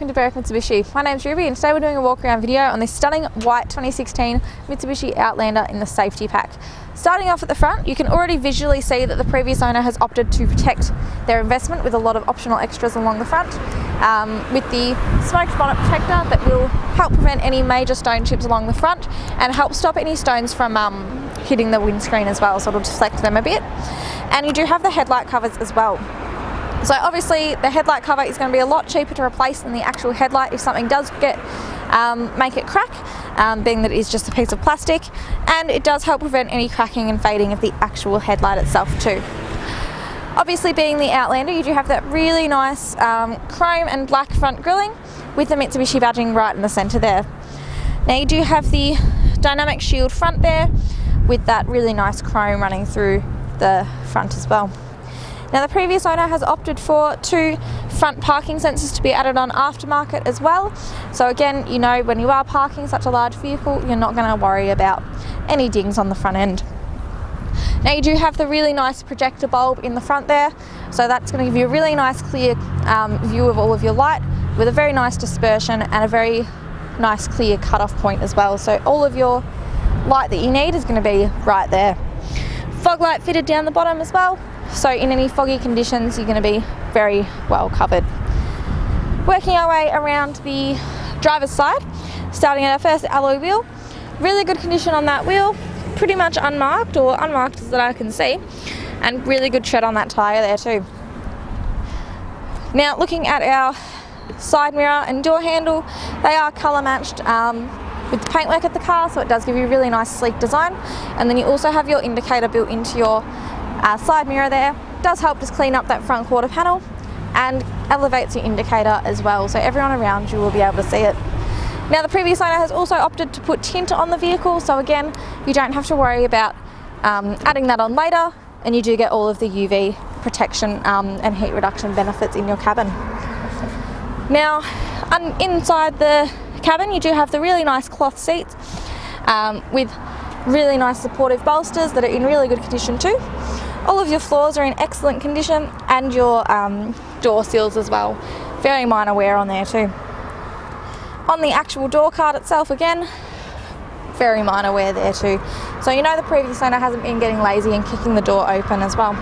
welcome to Berwick Mitsubishi. My name's Ruby and today we're doing a walk around video on this stunning white 2016 Mitsubishi Outlander in the safety pack. Starting off at the front, you can already visually see that the previous owner has opted to protect their investment with a lot of optional extras along the front, with the smoked bonnet protector that will help prevent any major stone chips along the front and help stop any stones from hitting the windscreen as well, so it'll deflect them a bit. And you do have the headlight covers as well. So obviously the headlight cover is going to be a lot cheaper to replace than the actual headlight if something does get make it crack, being that it is just a piece of plastic, and it does help prevent any cracking and fading of the actual headlight itself too. Obviously, being the Outlander, you do have that really nice chrome and black front grille with the Mitsubishi badging right in the centre there. Now you do have the dynamic shield front there with that really nice chrome running through the front as well. Now the previous owner has opted for 2 front parking sensors to be added on aftermarket as well. So again, you know, when you are parking such a large vehicle, you're not going to worry about any dings on the front end. Now you do have the really nice projector bulb in the front there, so that's going to give you a really nice clear view of all of your light with a very nice dispersion and a very nice clear cut-off point as well. So all of your light that you need is going to be right there. Fog light fitted down the bottom as well. So in any foggy conditions, you're going to be very well covered. Working our way around the driver's side, starting at our first alloy wheel. Really good condition on that wheel, pretty much unmarked, or unmarked as that I can see, and really good tread on that tyre there too. Now looking at our side mirror and door handle, they are colour matched with the paintwork of the car, so it does give you a really nice sleek design. And then you also have your indicator built into your side mirror there. Does help just clean up that front quarter panel and elevates your indicator as well, so everyone around you will be able to see it. Now the previous owner has also opted to put tint on the vehicle, so again you don't have to worry about adding that on later, and you do get all of the UV protection and heat reduction benefits in your cabin. Now inside the cabin you do have the really nice cloth seats with really nice supportive bolsters that are in really good condition too. All of your floors are in excellent condition, and your door seals as well. Very minor wear on there too. On the actual door card itself, again, very minor wear there too. So you know the previous owner hasn't been getting lazy and kicking the door open as well.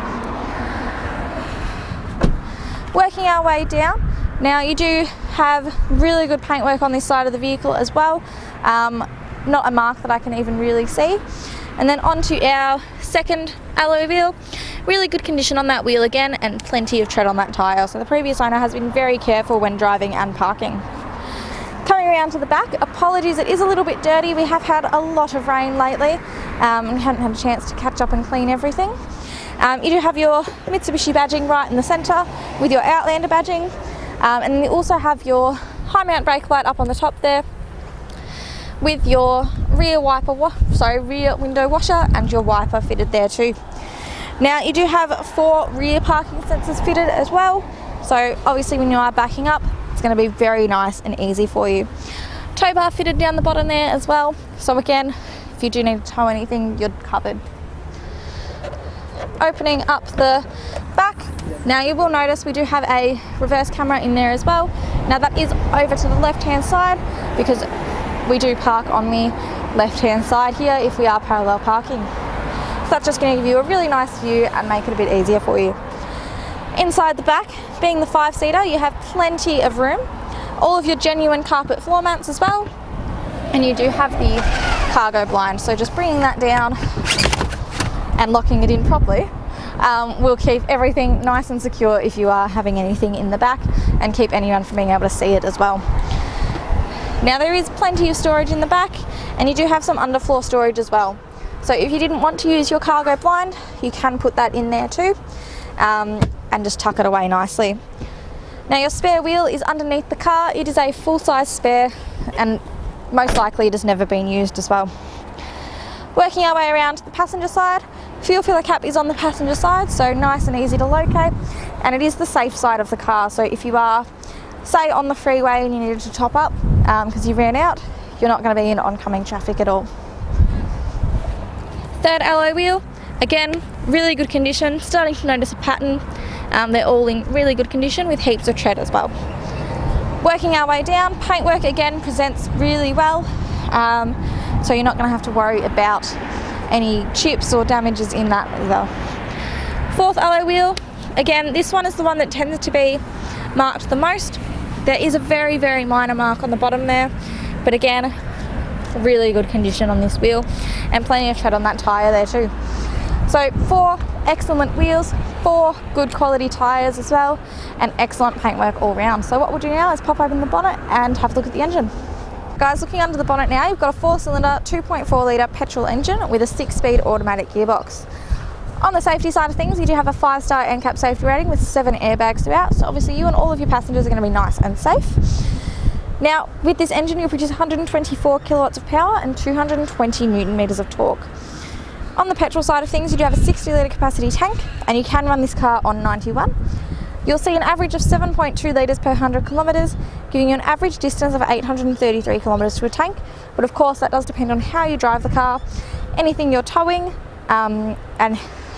Working our way down, now you do have really good paintwork on this side of the vehicle as well. Not a mark that I can even really see. And then onto our second alloy wheel. Really good condition on that wheel again, and plenty of tread on that tyre. So the previous owner has been very careful when driving and parking. Coming around to the back, apologies, it is a little bit dirty. We have had a lot of rain lately and haven't had a chance to catch up and clean everything. You do have your Mitsubishi badging right in the centre with your Outlander badging, and then you also have your high mount brake light up on the top there, with your rear window washer and your wiper fitted there too. Now you do have 4 rear parking sensors fitted as well, so obviously when you are backing up, it's going to be very nice and easy for you. Tow bar fitted down the bottom there as well, so again, if you do need to tow anything, you're covered. Opening up the back, now you will notice we do have a reverse camera in there as well. Now that is over to the left hand side, because we do park on the left hand side here if we are parallel parking. So that's just going to give you a really nice view and make it a bit easier for you. Inside the back, being the 5-seater, you have plenty of room. All of your genuine carpet floor mats as well. And you do have the cargo blind, so just bringing that down and locking it in properly will keep everything nice and secure if you are having anything in the back, and keep anyone from being able to see it as well. Now there is plenty of storage in the back, and you do have some underfloor storage as well. So if you didn't want to use your cargo blind, you can put that in there too, and just tuck it away nicely. Now your spare wheel is underneath the car. It is a full-size spare, and most likely it has never been used as well. Working our way around to the passenger side, fuel filler cap is on the passenger side, so nice and easy to locate, and it is the safe side of the car. So if you are, say, on the freeway and you needed to top up because you ran out, you're not going to be in oncoming traffic at all. Third alloy wheel, again, really good condition. Starting to notice a pattern. They're all in really good condition with heaps of tread as well. Working our way down, paintwork again presents really well, so you're not going to have to worry about any chips or damages in that either. Fourth alloy wheel, again this one is the one that tends to be marked the most. There is a very, very minor mark on the bottom there, but again, really good condition on this wheel and plenty of tread on that tyre there too. So 4 excellent wheels, 4 good quality tyres as well, and excellent paintwork all round. So what we'll do now is pop open the bonnet and have a look at the engine. Guys, looking under the bonnet now, you've got a 4-cylinder 2.4 litre petrol engine with a 6-speed automatic gearbox. On the safety side of things, you do have a 5-star ANCAP safety rating with 7 airbags throughout, so obviously you and all of your passengers are going to be nice and safe. Now, with this engine, you'll produce 124 kilowatts of power and 220 newton meters of torque. On the petrol side of things, you do have a 60 litre capacity tank, and you can run this car on 91. You'll see an average of 7.2 litres per 100 kilometres, giving you an average distance of 833 kilometres to a tank, but of course that does depend on how you drive the car, anything you're towing, and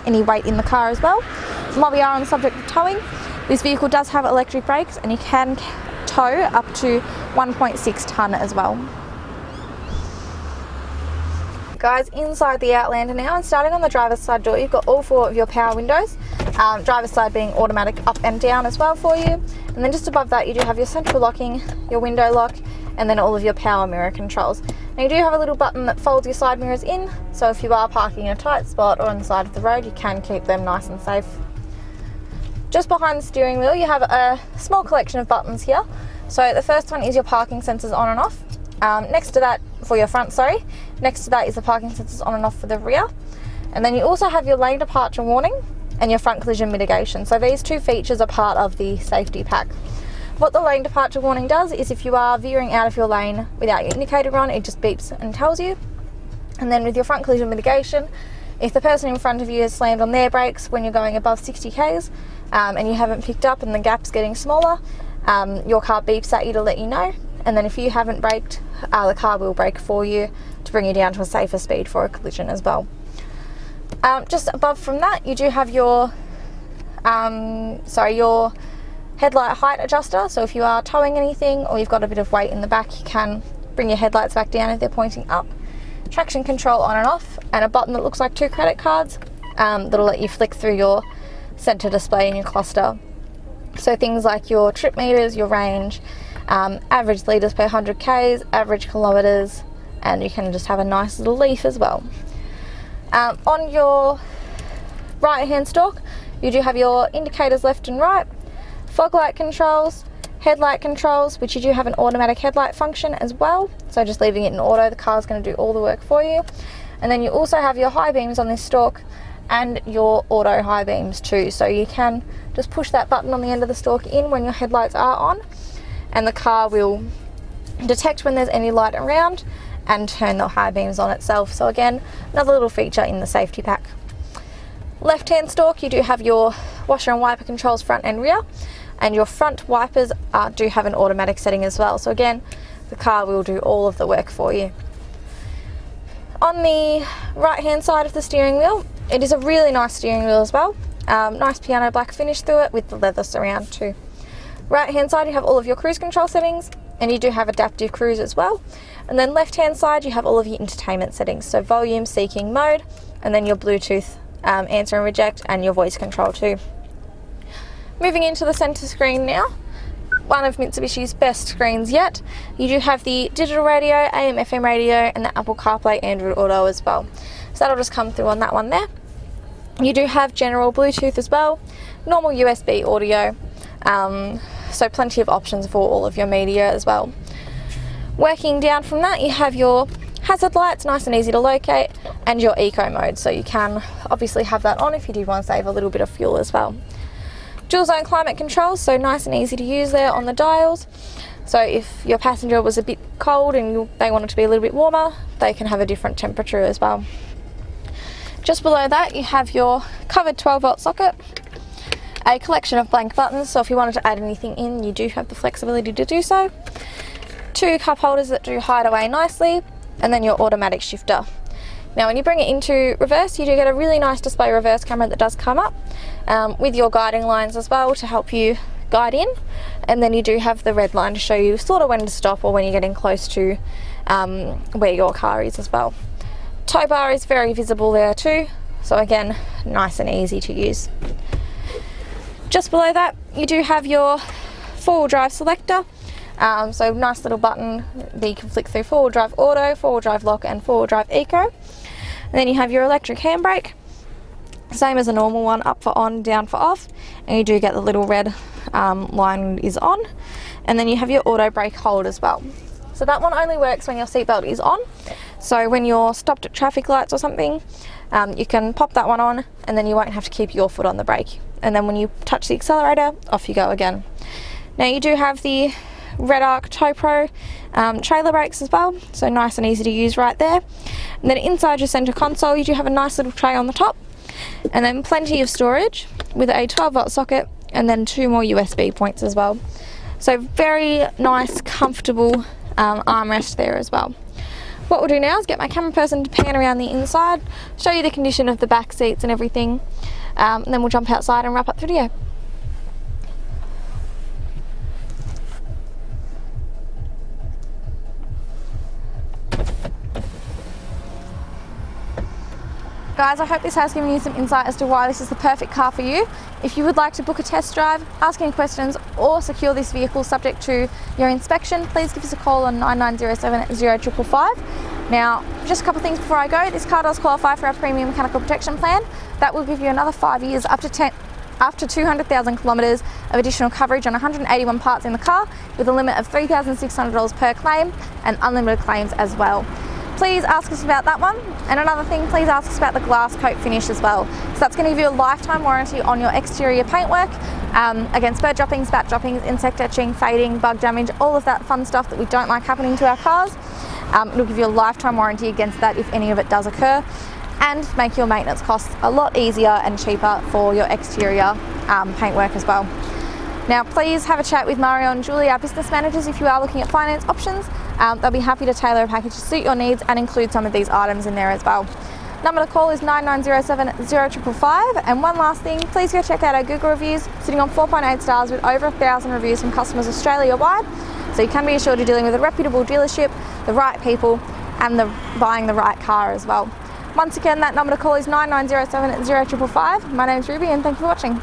any weight in the car as well. And while we are on the subject of towing, this vehicle does have electric brakes and you can tow up to 1.6 tonne as well. Guys, inside the Outlander now, and starting on the driver's side door, you've got all 4 of your power windows, driver's side being automatic up and down as well for you, and then just above that you do have your central locking, your window lock, and then all of your power mirror controls. Now you do have a little button that folds your side mirrors in, so if you are parking in a tight spot or on the side of the road, you can keep them nice and safe. Just behind the steering wheel you have a small collection of buttons here. So the first one is your parking sensors on and off. Next to that, for your front, next to that is the parking sensors on and off for the rear. And then you also have your lane departure warning and your front collision mitigation. So these 2 features are part of the safety pack. What the lane departure warning does is if you are veering out of your lane without your indicator on, it just beeps and tells you. And then with your front collision mitigation, if the person in front of you has slammed on their brakes when you're going above 60 k's and you haven't picked up and the gap's getting smaller, your car beeps at you to let you know. And then if you haven't braked, the car will brake for you to bring you down to a safer speed for a collision as well. Just above from that, you do have your your headlight height adjuster. So if you are towing anything or you've got a bit of weight in the back, you can bring your headlights back down if they're pointing up. Traction control on and off, and a button that looks like 2 credit cards that'll let you flick through your center display in your cluster. So things like your trip meters, your range, average litres per 100 k's, average kilometres, and you can just have a nice little leaf as well. On your right hand stalk, you do have your indicators left and right, fog light controls, headlight controls, which you do have an automatic headlight function as well, so just leaving it in auto, the car's going to do all the work for you. And then you also have your high beams on this stalk and your auto high beams too, so you can just push that button on the end of the stalk in when your headlights are on, and the car will detect when there's any light around and turn the high beams on itself. So again, another little feature in the safety pack. Left hand stalk, you do have your washer and wiper controls front and rear, and your front wipers do have an automatic setting as well. So again, the car will do all of the work for you. On the right hand side of the steering wheel, it is a really nice steering wheel as well. Nice piano black finish through it with the leather surround too. Right hand side you have all of your cruise control settings, and you do have adaptive cruise as well. And then left hand side you have all of your entertainment settings, so volume, seeking mode, and then your Bluetooth answer and reject, and your voice control too. Moving into the center screen now, one of Mitsubishi's best screens yet. You do have the digital radio, AM, FM radio, and the Apple CarPlay, Android Auto as well. So that'll just come through on that one there. You do have general Bluetooth as well, normal USB audio, so plenty of options for all of your media as well. Working down from that, you have your hazard lights, nice and easy to locate, and your eco mode, so you can obviously have that on if you do want to save a little bit of fuel as well. Dual zone climate controls, so nice and easy to use there on the dials. So if your passenger was a bit cold and they wanted to be a little bit warmer, they can have a different temperature as well. Just below that you have your covered 12-volt socket, a collection of blank buttons, so if you wanted to add anything in, you do have the flexibility to do so. 2 cup holders that do hide away nicely, and then your automatic shifter. Now when you bring it into reverse, you do get a really nice display reverse camera that does come up with your guiding lines as well to help you guide in, and then you do have the red line to show you sort of when to stop or when you're getting close to where your car is as well. Tow bar is very visible there too, so again, nice and easy to use. Just below that, you do have your four-wheel drive selector. So nice little button that you can flick through: four-wheel drive auto, four-wheel drive lock, and four-wheel drive eco. And then you have your electric handbrake, same as a normal one, up for on, down for off, and you do get the little red line is on. And then you have your auto brake hold as well. So that one only works when your seatbelt is on. So when you're stopped at traffic lights or something, you can pop that one on, and then you won't have to keep your foot on the brake. And then when you touch the accelerator, off you go again. Now you do have the REDARC Tow Pro trailer brakes as well, so nice and easy to use right there. And then inside your center console, you do have a nice little tray on the top, and then plenty of storage with a 12-volt socket, and then 2 more USB points as well. So very nice, comfortable armrest there as well. What we'll do now is get my camera person to pan around the inside, show you the condition of the back seats and everything, and then we'll jump outside and wrap up the video. Guys, I hope this has given you some insight as to why this is the perfect car for you. If you would like to book a test drive, ask any questions, or secure this vehicle subject to your inspection, please give us a call on 9907 0555. Now, just a couple of things before I go. This car does qualify for our premium mechanical protection plan. That will give you another 5 years up to 200,000 kilometres of additional coverage on 181 parts in the car, with a limit of $3,600 per claim and unlimited claims as well. Please ask us about that one. And another thing, please ask us about the glass coat finish as well. So that's going to give you a lifetime warranty on your exterior paintwork against bird droppings, bat droppings, insect etching, fading, bug damage, all of that fun stuff that we don't like happening to our cars. It'll give you a lifetime warranty against that if any of it does occur, and make your maintenance costs a lot easier and cheaper for your exterior paintwork as well. Now, please have a chat with Mario and Julie, our business managers, if you are looking at finance options. They'll be happy to tailor a package to suit your needs and include some of these items in there as well. Number to call is 9907 0555. And one last thing, please go check out our Google reviews, sitting on 4.8 stars with over 1,000 reviews from customers Australia-wide. So you can be assured you're dealing with a reputable dealership, the right people, and buying the right car as well. Once again, that number to call is 9907 0555. My name's Ruby, and thank you for watching.